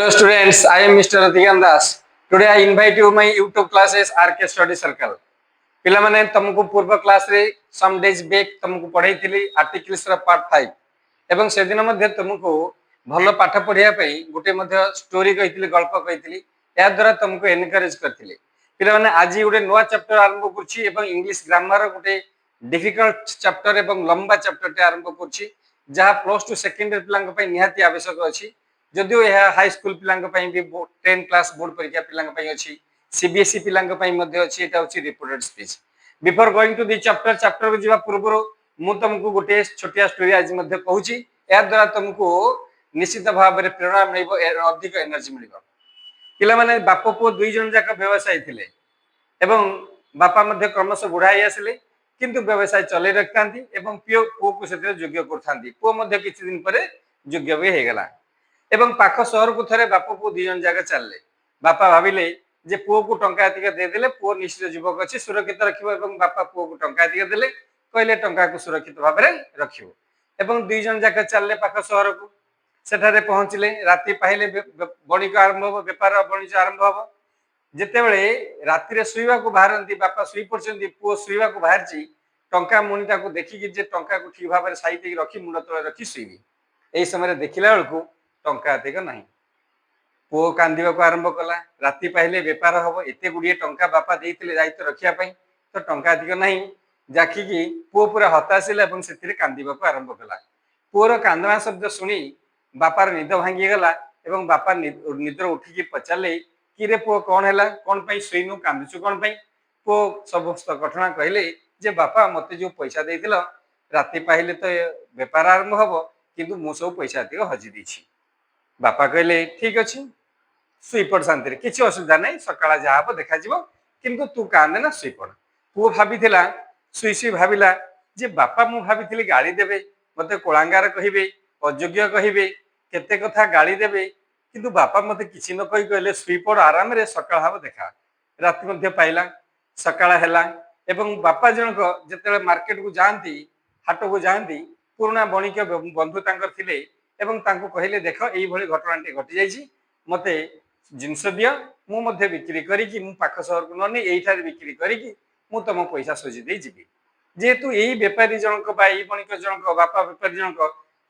Hello students, I am Mr. Ratikan Das. Today I invite you my YouTube classes RK Study Circle. पिला माने तुमको पूर्व class रे some days back तुमको पढ़ाई थिली आर्टिकल्स रा पार्ट 5 एवं से दिन मध्ये तुमको भलो पाठ पढ़िया पई गुटे मध्ये स्टोरी कहितली गल्प कहितली या द्वारा तुमको एनकरेज करथिले पिला माने आज गुटे नवा चैप्टर आरंभ करछि एवं इंग्लिश ग्रामर गुटे डिफिकल्ट चैप्टर एवं लंबा चैप्टर टे आरंभ करछि जहा प्लस 2 सेकेंडरी पिलांग पई निहाती आवश्यक अछि जदियो यह हाई स्कूल पिलांग पई भी 10 क्लास बोर्ड परीक्षा पिलांग पई अछि सीबीएसई पिलांग पई मध्ये अछि एटा अछि reported speech before going to the chapter को जीवा पूर्व मु तुमको गोटे छोटिया स्टोरी आज मध्ये कहूची या द्वारा तुमको निश्चित भाव में प्रेरणा मिलिबो अधिक एनर्जी मिलिबो पिला माने बाप पो दुई जन जाक व्यवसाय थिले एवं बापा मध्ये क्रमश बुढ़ा ही आसिले किंतु व्यवसाय चले रखतांती एवं पुओ को सेते योग्य करथांती पुओ मध्ये किछि दिन परे योग्य भी हे गेला एवं पाख शहर को थरे बाप पो दुई जन जाक चलले बापा भाबिले जे पुओ को टंका अधिक दे देले पुओ निश्चित युवक अछि सुरक्षित रखिबो एवं बापा पुओ को टंका अधिक देले कहले टंका को सुरक्षित भाव रे रखिबो एवं दुई जन जाक चलले पाख शहर को सेठारे पहुंचले राति पाहिले बणिक आरंभ हो व्यापार वाणिज्य आरंभ हो जेतेबेले राति रे सुइबा को बाहरंती बापा सुई पड़छंती पुओ सुइबा को बाहरची टंका मुनिटा को देखि कि जे टंका को ठीक भाव रे साइते रखी मुंड तळे रखी सुइबी एई समय देखिला बेलको टंका अधिक नाही पुओ कांदिबा को आरंभ कला राति पाहिले व्यापार हबो एते गुडिए टंका बापा देइतिले दायित्व रखिया पई तो टंका अधिक नाही जाखि कि पुओ पूरा हताशिला एवं सेतिरे कांदिबा को आरंभ कला पुओर कांदना शब्द सुनी बापार निद भांगी गला एवं बापा निद्र उठी कि पचाले कि रे पुओ कोन हैला कोन पई सुइनु कांदुछु कोन पई पुओ समस्त घटना कहले जे बापा मते जो पैसा देइतिलो राति पाहिले तो व्यापार आरंभ हबो किंतु मु सब पैसा दियो हजि दिछि बापा कहले ठीक अछि सुईपड़ शांति किसी असुविधा नहीं सकाळ जा हबो देखा जिवो किंतु तू कांदे ना सुईपड़ पुओ भाबिथिला सुई सुई भाबिला जे बापा मु भाबिथिली गाड़ी देबे मते कोळांगार कहिबे अयोग्य कहिबे केते कथा गाड़ी देबे किंतु बापा मते किछि न कहि कहले सुईपड़ आराम रे सकाळ हबो देखा राति मध्ये पाइला सकाळ हैला एवं बापा जनक जेतेले मार्केट को जांती हाट को जांती पुराना बणिक बंधु तांकर थिले एवं तांको कहले देख एई भली घटनाटी घटी जाईची मते जिनस दियो मु मध्ये बिक्री करी कि मु पाख शहर को ननी एइठार बिक्री करी कि मु तम पैसा सोजी दे जिबी जेहेतु एई व्यापारी जनक बा एई बणिक जनक बापा व्यापारी जनक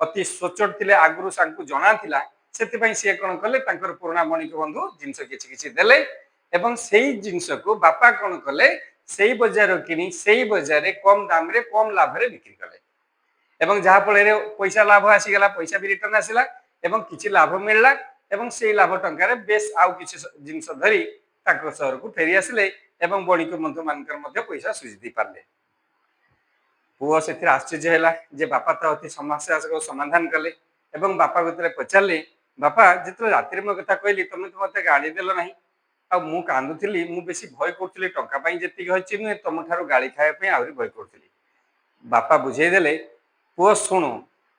अति सोचट थिले आगुरु सांकु जणा थिला सेति पई से कोन कले तांकर पुराना बणिक बंधु जिनस किछि किछि देले एवं सेई जिनस को बापा कोन कले सेई बाजार किनी सेई बाजार रे कम दाम रे कम लाभ रे बिक्री कले एवं जहा फल रे पैसा लाभ आसी गला पैसा भी रिटर्न आसिला एवं किछि लाभ मिलला एवं से लाभ टंकार बेस आउ किछि जिनस धरी ताको शहर को फेरी आसिले एवं बणिक बंधु मानकर मध्ये पैसा सुझि दी पारले पुओ सेतिर आश्चर्य हैला जे बापा तो अति समस्या को समाधान कले एवं बापा भीतर पचारले बापा जितले राति मो कथा कहली तुम तो मते गाड़ी देलो नाही आ मु कांदुथिली मु बेसी भय करथली टंका पई जेति होछि न तुम थारो गाड़ी खाय पई आउरी भय करथली बापा बुझेई देले पुओ सुनु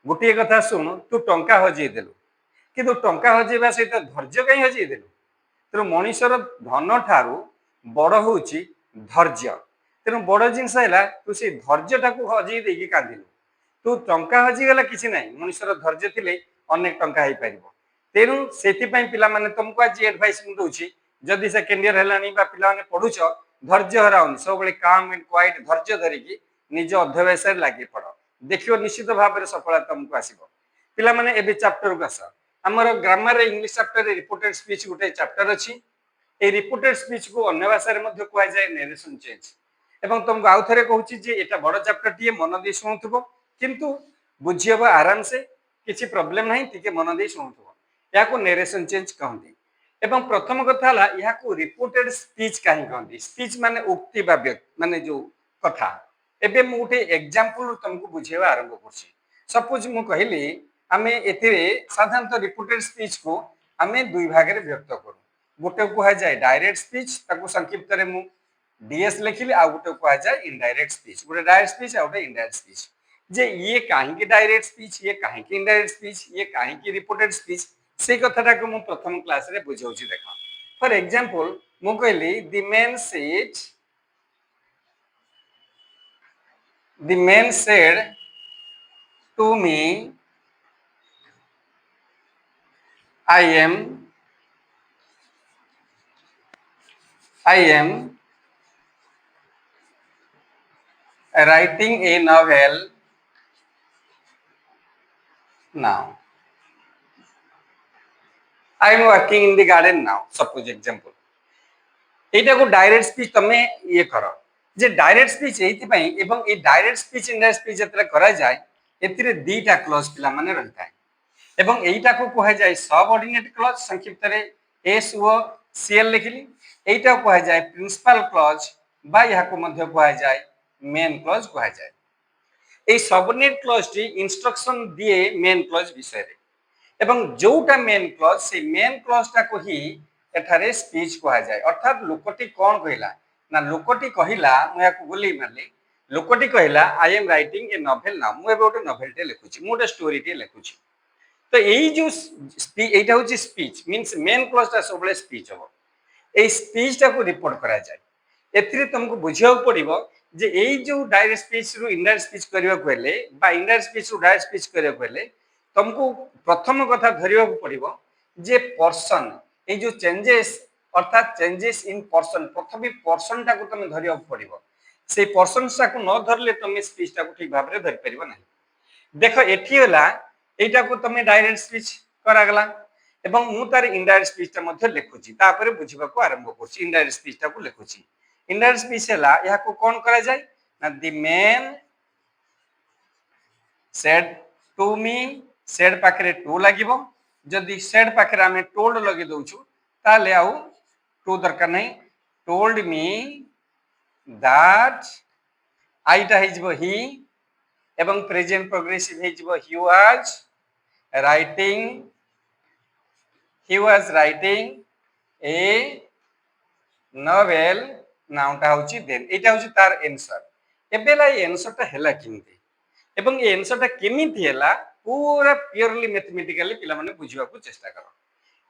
गुटिए कथा सुनु तू टंका हजेई देलु किंतु टंका हजेबा सहित धैर्य कहीं हजेई देलु तेणु मनुष्यर धन ठारू बड़ होउची धैर्य तेणु बड़ जिनस है तू से धैर्य टाक हजेई देकी कांदिलु तू टंका हजिगला किसी ना मनुष्यर धैर्य थिले अनेक टंका हो पार तेणु से पे तुमको आज एडभाइस दूसरी जदि सेकेंड इयर है पिला पढ़ुच धैर्य हराउनी सब काम एंड क्वाइट धैर्य धरिकी निज अध्यवसाय लगे पड़ देखियो निश्चित भाव में सफलता तुमको आसो पिला माने एबे चैप्टर को आस आमर grammar English chapter reported speech गोटे चैप्टर अच्छी ए रिपोर्टेड स्पीच को अन्य भाषा में कह जाए नरेशन चेंज एवं तुमको आउ थे कहूँ जे एटा बड़ चैप्टर टी मन दे शुणुव किंतु बुझी हम आराम से किसी प्रॉब्लम नहीं टिके मन दे शुणुव या नरेशन चेंज कहते एवं प्रथम कथा या रिपोर्टेड स्पीच कहीं कहते स्पीच माने उक्ति बा माने जो कथा एबे मु गोटे एग्जांपल तुमको बुझेवा आरंभ कर सपोज मु कहली आमे एथिरे साधारणतः रिपोर्टेड स्पीच को आमे दुई भाग रे व्यक्त करू गोटे कह जाए डायरेक्ट स्पीच ताको संक्षिप्त रे मु डीएस लिखिली आ गोटे कह जाए इनडायरेक्ट स्पीच गोटे डायरेक्ट स्पीच आ गोटे इनडायरेक्ट स्पीच जे ये कहीं डायरेक्ट स्पीच ये कहीं इनडायरेक्ट स्पीच ये कहीं रिपोर्टेड स्पीच से कथाटा को मु प्रथम क्लास रे बुझाउची देखा फॉर एग्जांपल मु कहली the man said to me I am I am writing a novel now. I am working in the garden now. Suppose example. এইটা কো ডাইরেক্ট স্পিচ তুমি ইয়ে কর যে ডাইরেক্ট স্পিচ এইথিপাই এবং এই ডাইরেক্ট স্পিচ ইনডাইরেক্ট স্পিচ যেতরে করা যায় এতিরে দুইটা ক্লজ পিলা মানে রহিଥାଏ এবং এইটাকু কুহা যায় सबऑर्डिनेट ক্লজ সংক্ষিপ্তরে এস ও সিএল লিখিলি এইটা কুহা যায় প্রিন্সিপাল ক্লজ বা ইহাকু মধ্য কুহা যায় মেন ক্লজ কুহা যায় এই सबऑर्डिनेट ক্লজটি ইনস্ট্রাকশন দিয়ে মেন ক্লজ বিষয়ে এবং যোউটা মেন ক্লজ সেই মেন ক্লজটা কহি এঠারে স্পিচ কুহা যায় অর্থাৎ লোকটি কোন কহিলা না লোকটি কহিলা মু ইয়াকু গুলি মারলি লোকটি কহিলা I am writing a novel now মু এবে গোটে নভেলটে লেখুছি মু গোটে স্টোরিটে লেখুছি তো এই যে এইটা হচ্ছে স্পিচ মিন্স মেন ক্লজটা সবলে স্পিচ হব এই স্পিচটাকে রিপোর্ট করা যায় এথিরে তোমাকে বুঝিବାକୁ পড়িব যে এই যে ডাইরেক্ট স্পিচ রু ইনডাইরেক্ট স্পিচ କରିବାକୁ হেলে বা ইনডাইরেক্ট স্পিচ রু ডাইরেক্ট স্পিচ କରିବାକୁ হেলে तुमको प्रथम कथा धरिया पड़ो जे पर्सन ये जो चेंजेस अर्थात चेंजेस इन पर्सन प्रथम पर्सन टा को तुम धरिया पड़ो से पर्सन टा को न धरले तुम स्पीच टा को ठीक भाव में धरि परिबो नहीं देख एठी होला एटा को तुम डायरेक्ट स्पीच करागला एवं मु तार इनडायरेक्ट स्पीच टा मध्ये लिखुची तापर बुझिबा को आरंभ करछि इनडायरेक्ट स्पीच टा को लिखुची इनडायरेक्ट स्पीच हैला या को कोन करा जाय ना the man said to me said पाखरे टू लागिबो जदि सेड पाखरे आमे टोल्ड लगे दउछु ताले आउ टू दरकार नहीं टोल्ड मी दैट आईटा हेजिबो ही एवं प्रेजेंट प्रोग्रेसिव हेजिबो he was writing a novel नाउटा होची देन एटा होची तार आंसर एबेला ए आंसरटा हैला किंती एवं ए आंसरटा केमिति हैला पूरा प्योरली मैथमेटिकली पिला माने बुझिबा को चेष्टा करो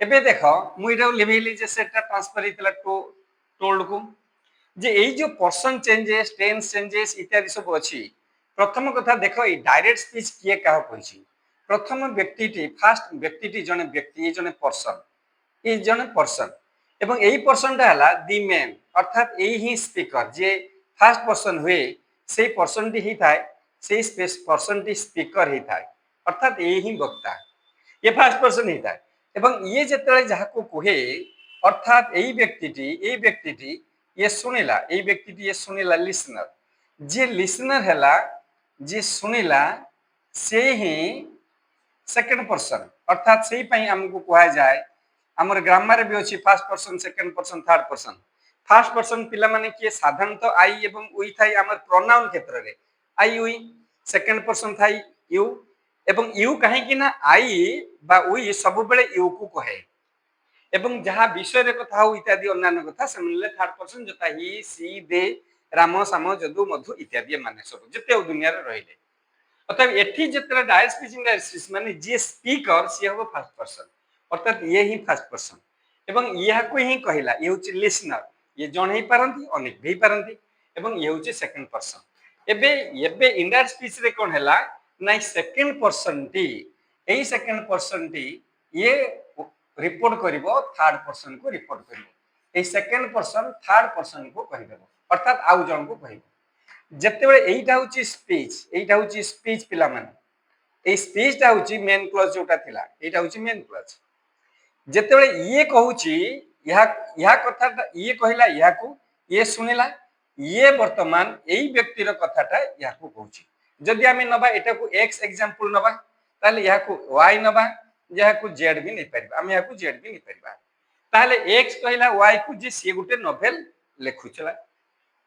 एबे देखो मु इटा लिखेली जे सेटा ट्रांसफर हितला टू टोल्ड को जे एई जो पर्सन चेंजेस टेंस चेंजेस इत्यादि सब अछि प्रथम कथा देखो ई डायरेक्ट स्पीच किए काह कहिछि प्रथम व्यक्तिटी फर्स्ट व्यक्तिटी जने व्यक्ति जने पर्सन ई जने पर्सन एवं एई पर्सनटा हला दी मैन अर्थात एई ही स्पीकर जे फर्स्ट पर्सन हुए सेई पर्सनटी ही थाए सेई स्पेस पर्सनटी स्पीकर ही थाए अर्थात ये ही वक्ता ये फर्स्ट पर्सन ही था एवं ये जेतले जहा को कहे अर्थात यही व्यक्तिटी ये सुनिला यही व्यक्तिटी ये सुनिला लिसनर जे लिसनर हैला जे सुनिला से ही सेकंड पर्सन अर्थात सेही पई हमको कहा जाए हमर ग्रामर भी अछि first person second person third person first person पिला माने कि साधारणतः आई एवं उई थाई हमर प्रोनाउन क्षेत्र रे आई उई सेकंड पर्सन थाई यू एवं यू कहीं कि ना आई बा उई सब बेले यू को कहे एवं जहां विषय रे कथा हो इत्यादि अन्य कथा समले थर्ड पर्सन जता ही सी दे राम साम जदु मधु इत्यादि माने सब जते दुनिया रे रहिले अर्थात एठी जतरा डायरेक्ट स्पीच इनडायरेक्ट स्पीच माने जे स्पीकर सी हो फर्स्ट पर्सन अर्थात ये ही फर्स्ट पर्सन एवं यहा को ही कहिला ये होची लिसनर ये जण ही पारंती अनेक भी पारंती एवं ये होची सेकंड पर्सन एबे एबे इनडायरेक्ट स्पीच रे कोन हैला ना सेकंड पर्सन टी एई सेकंड पर्सन टी ये रिपोर्ट करिवो थर्ड पर्सन को रिपोर्ट करिवो एई सेकंड पर्सन थर्ड पर्सन को कहिदेबो अर्थात आउ जण को कहिबो जते बेले एईटा होची स्पीच पिला माने एई स्पीचटा होची मेन क्लॉज जोटा थिला एईटा होची मेन क्लॉज जते बेले ये कहूची यहा कथाटा ये कहिला यहा को ये सुनिला ये वर्तमान एई व्यक्तिर कथाटा यहा को कहूची जदि आमे नबा एटा को x एग्जांपल नबा ताले यहा को y नबा यहा को z भी नै परिबा आमे यहा को z भी नै परिबा ताले x कहिला y को जे से गुटे नोवेल लेखुचला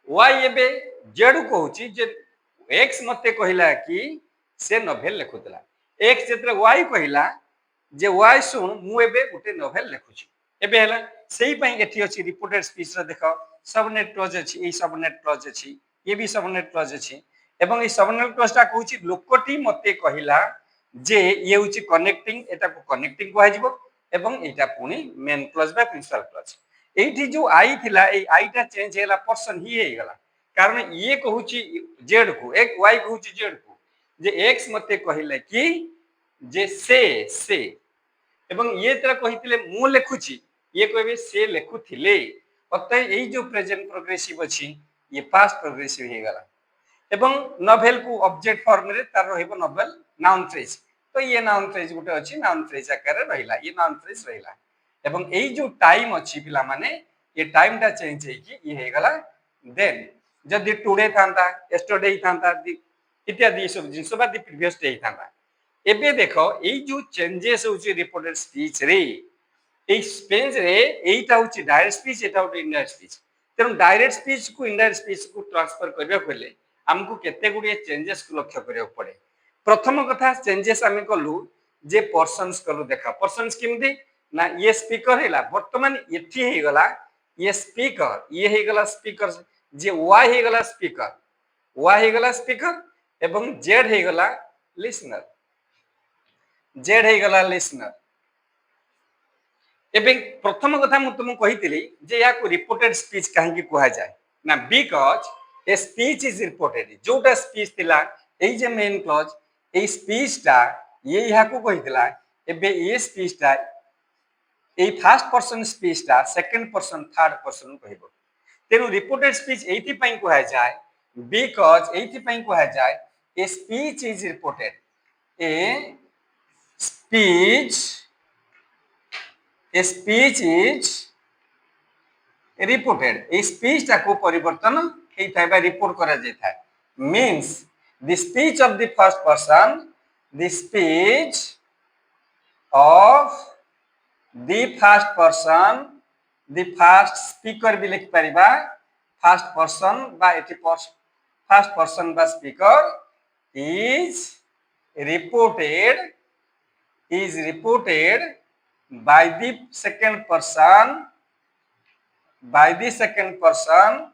y एबे z को होची जे x मते कहिला कि से नोवेल लेखुतला x जेतरे y कहिला जे y सुन मु एबे गुटे नोवेल लेखुची एबे हला सेही पई एठी अछि रिपोर्टेड स्पीच रे देखो सबनेट क्लॉज अछि ए सबनेट क्लॉज अछि ये भी सबनेट क्लॉज अछि एवं ए सबनेट क्लॉजटा कहूची लोकटी मते कहिला जे ये होची कनेक्टिंग एटा को कनेक्टिंग कहै जिवो एवं एटा पुनी मेन क्लॉज बा प्रिंसिपल क्लॉज एठी जो आई थिला ए आईटा चेंज हैला पर्सन ही हे गला कारण ये कहूची जेड को एक वाई कहूची जेड को जे एक्स मते कहिला कि जे से एवं ये तरह कहितले मु लेखुची ये कहबे से लेखुथिले अतः यही जो प्रेजेंट प्रोग्रेसिव अच्छी ये पास्ट प्रोग्रेसिव हो गला एवं नोवेल को ऑब्जेक्ट फॉर्म रे तार रहइबो नोवेल नाउन फ्रेज तो ये नाउन फ्रेज गुटे अछि नाउन फ्रेज आकार रे रहिला ये नाउन फ्रेज रहिला एवं एई जो टाइम अछि पिला माने ये टाइम टा चेंज हे कि ये हे गला देन जदि टुडे थांता यस्टरडे थांता इत्यादि सब जिंस बा दि प्रीवियस डे थांता एबे देखो एई जो चेंजेस होछि रिपोर्टेड स्पीच रे এই স্পেস রে এইটা হচ্ছে ডাইরেক্ট স্পিচ এটা হচ্ছে ইনডাইরেক্ট স্পিচ তেমন ডাইরেক্ট স্পিচ কু ইনডাইরেক্ট স্পিচ কু ট্রান্সফর করিবা কইলে हमको केते गुडी चेंजेस को लक्ष्य करिया पड़े प्रथम कथा चेंजेस आमे कलु जे पर्सन्स कलु देखा पर्सन्स किमदी ना ये स्पीकर हैला वर्तमान एठी हे गला ये स्पीकर ये हे गला स्पीकर जे वाई हे गला स्पीकर एवं जेड हे गला लिसनर एवं प्रथम कथा मु तुमको कहितली जे या को रिपोर्टेड स्पीच काहे की कहा जाय ना because a speech is reported जोटा स्पीच थिला एई जे मेन क्लॉज ए स्पीच टा ये या को कहितला एबे ए स्पीच टा ए फर्स्ट पर्सन स्पीच टा सेकंड पर्सन थर्ड पर्सन कहबो तेनु रिपोर्टेड स्पीच एथि पई कहा जाय बिकॉज एथि पई कहा जाय a speech is reported a speech A speech is reported. A speech टाको परिवर्तन हे थाय बा रिपोर्ट करा जाय थाय means the speech of the first person the speech of the first person the first speaker भी लिख परिबा first person बा एटी first person बा speaker is reported by the second person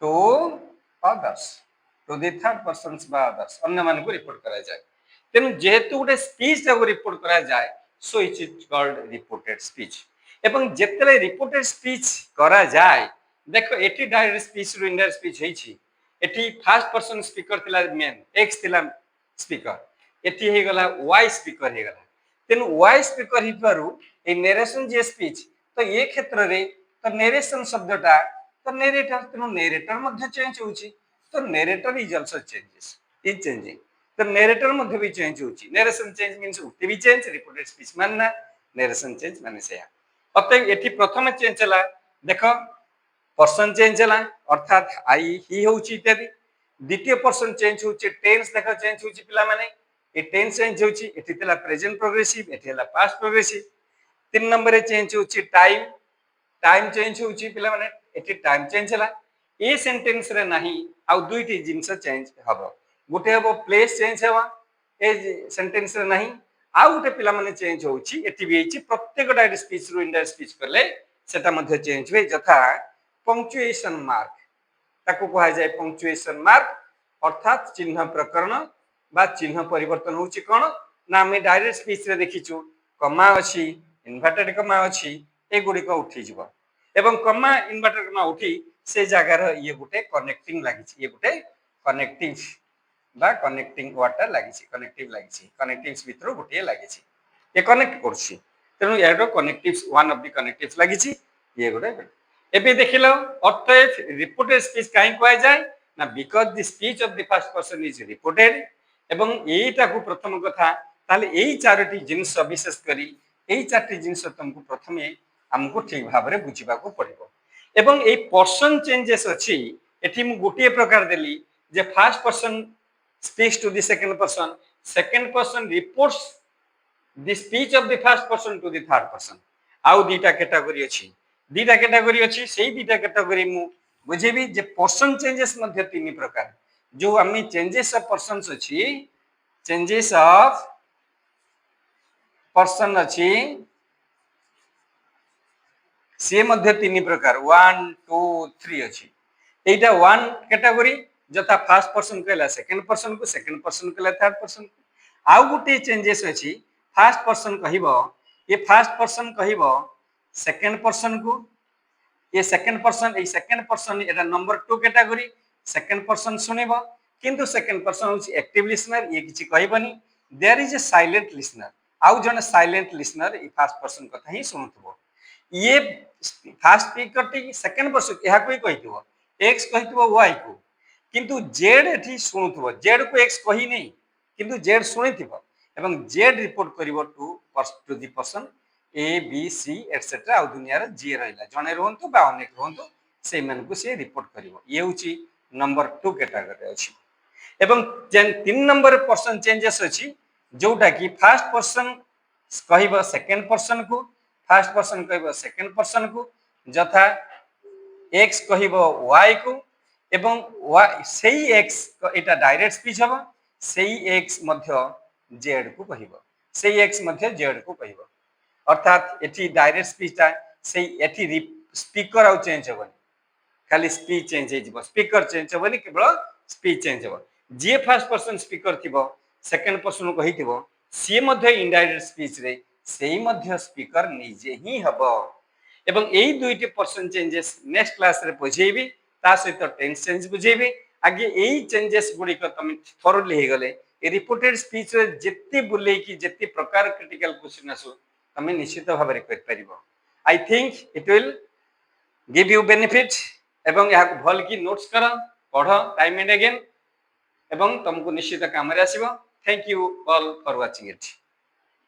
to others to the third persons by others अन्य मान को report करा जाए तेनु जेतु गोटे स्पीच को रिपोर्ट करा जाए so it is called reported speech एवं जेतले रिपोर्टेड स्पीच करा जाए देखो एटी डायरेक्ट स्पीच रो इनडायरेक्ट स्पीच हेछि एटी फर्स्ट पर्सन स्पीकर थिला मेन एक्स थिला स्पीकर एटी हे गला वाई स्पीकर हे गला तेनु वाई स्पीकर हितबारु ए नरेशन जे स्पीच तो ये क्षेत्र रे तो नरेशन शब्दटा तो नरेटर तेनु नरेटर मध्ये चेंज होउची तो नरेटर इज आल्सो चेंजिंग तो नरेटर मध्ये भी चेंज होउची नरेशन चेंज मींस उक्ति भी चेंज रिपोर्टेड स्पीच मानना नरेशन चेंज माने सेया अतः एठी प्रथम चेंज हला देखो पर्सन चेंज हला अर्थात आई ही होउची इत्यादि द्वितीय पर्सन चेंज होउची टेंस देखो चेंज होउची पिला माने ए टेंस चेंज होउची एठी तला प्रेजेंट प्रोग्रेसिव एठी हला पास्ट प्रोग्रेसिव तीन नंबर रे चेंज होउची टाइम चेंज होउची पिला माने एठी टाइम चेंज हला ए सेंटेंस रे नाही आ दुईटी जिंस चेंज हबो गुटे हबो प्लेस चेंज हवा ए सेंटेंस रे नाही आ गुटे पिला माने चेंज होउची एठी भी हेची प्रत्येक डायरेक्ट स्पीच रो इनडायरेक्ट स्पीच करले सेटा मध्ये चेंज होय जथा पंक्चुएशन मार्क ताको कहा जाय पंक्चुएशन मार्क अर्थात चिन्ह प्रकरण बा चिन्ह परिवर्तन होउची कोन ना हम डायरेक्ट स्पीच रे देखिछु कमा अछि इन्वर्टेड कमा अछि ए गुडी को उठी जिवो एवं कमा इन्वर्टेड कमा उठी से जगह रे ये गुटे कनेक्टिंग लागिछि ये गुटे कनेक्टिंग वाटर लागिछि कनेक्टिव्स भितर गुटे लागिछि ये कनेक्ट करछि तेनु एडो connectives one of the connectives लागिछि ये गुटे एबे देखिलो अर्थ रिपोर्टेड स्पीच काहे कहै जाय ना because the speech of the first person is reported एवं एटा को प्रथम कथा ताले एई चारोटी जिंस विशेष करी एई चारटी जिंस तुमको प्रथमे हमको ठीक भाव रे बुझिबा को पड़िबो एवं एई पर्सन चेंजेस अछि एठी मु गोटे प्रकार देली जे first person speaks to the second person reports the speech of the first person to the third person आउ दीटा कैटेगरी अछि सेही दीटा कैटेगरी मु बुझेबी जे पर्सन चेंजेस मध्ये तीन प्रकार जो हमें चेंजेस ऑफ पर्सन्स अछि चेंजेस ऑफ पर्सन अछि से मध्ये तीन प्रकार 1 2 3 अछि एटा वन कैटेगरी जता फर्स्ट पर्सन कहला सेकंड पर्सन कहला थर्ड पर्सन आउ गुटे चेंजेस अछि फर्स्ट पर्सन कहिबो ये फर्स्ट पर्सन कहिबो सेकंड पर्सन को ये सेकंड पर्सन एटा नंबर 2 कैटेगरी सेकंड पर्सन सुनिबो किंतु सेकंड पर्सन होची एक्टिव लिसनर ये किछि कहबनी there is a silent listener आउ जने साइलेंट लिसनर ई फर्स्ट पर्सन कथा ही सुनथबो ये फास्ट स्पीकर टी सेकंड पर्सन यहाँ को ही कहिथिबो एक्स कहिथिबो वाई को किंतु जेड एठी सुनुथबो जेड को एक्स कहि नै किंतु जेड सुनिथिबो एवं जेड रिपोर्ट करिवो to the person A B C etcetera आ दुनिया रे जे रहला जने रहंतु बा अनेक रहंतु से मन को से रिपोर्ट करिवो ये होची नंबर 2 कैटेगरी अछि एवं 3 नंबर पर्सन चेंजेस अछि जोटा कि फर्स्ट पर्सन कहबो सेकंड पर्सन को फर्स्ट पर्सन कहबो सेकंड पर्सन को जथा एक्स कहबो वाई को एवं सेही एक्स एटा डायरेक्ट स्पीच हबो सेही एक्स मध्य जेड को कहबो सेही एक्स मध्य जेड को कहबो अर्थात एठी डायरेक्ट स्पीच से एठी स्पीकर आउ चेंज होबनी खाली स्पीच चेंज हे जिवो स्पीकर चेंज होबनी केवल स्पीच चेंज होबो जे फर्स्ट पर्सन स्पीकर थिबो सेकंड पर्सन को कहिथिबो सी मध्य इनडायरेक्ट स्पीच रे सेही मध्य स्पीकर निजे ही हबो एवं एई दुईटी पर्सन चेंजेस नेक्स्ट क्लास रे बुझेबी ता सहित टेंस चेंज बुझेबी आगे एई चेंजेस गुडी को तुम थोरली हे गले ए रिपोर्टेड स्पीच रे जेते बुले की जेते प्रकार क्रिटिकल क्वेश्चन आसु तुम निश्चित भाव में कर परिबो I think it will give you benefit एवं यहाँ भल की नोट्स कर पढ़ टाइम एंड अगेन एवं तुमको निश्चित काम रे आसीबो thank you all for watching it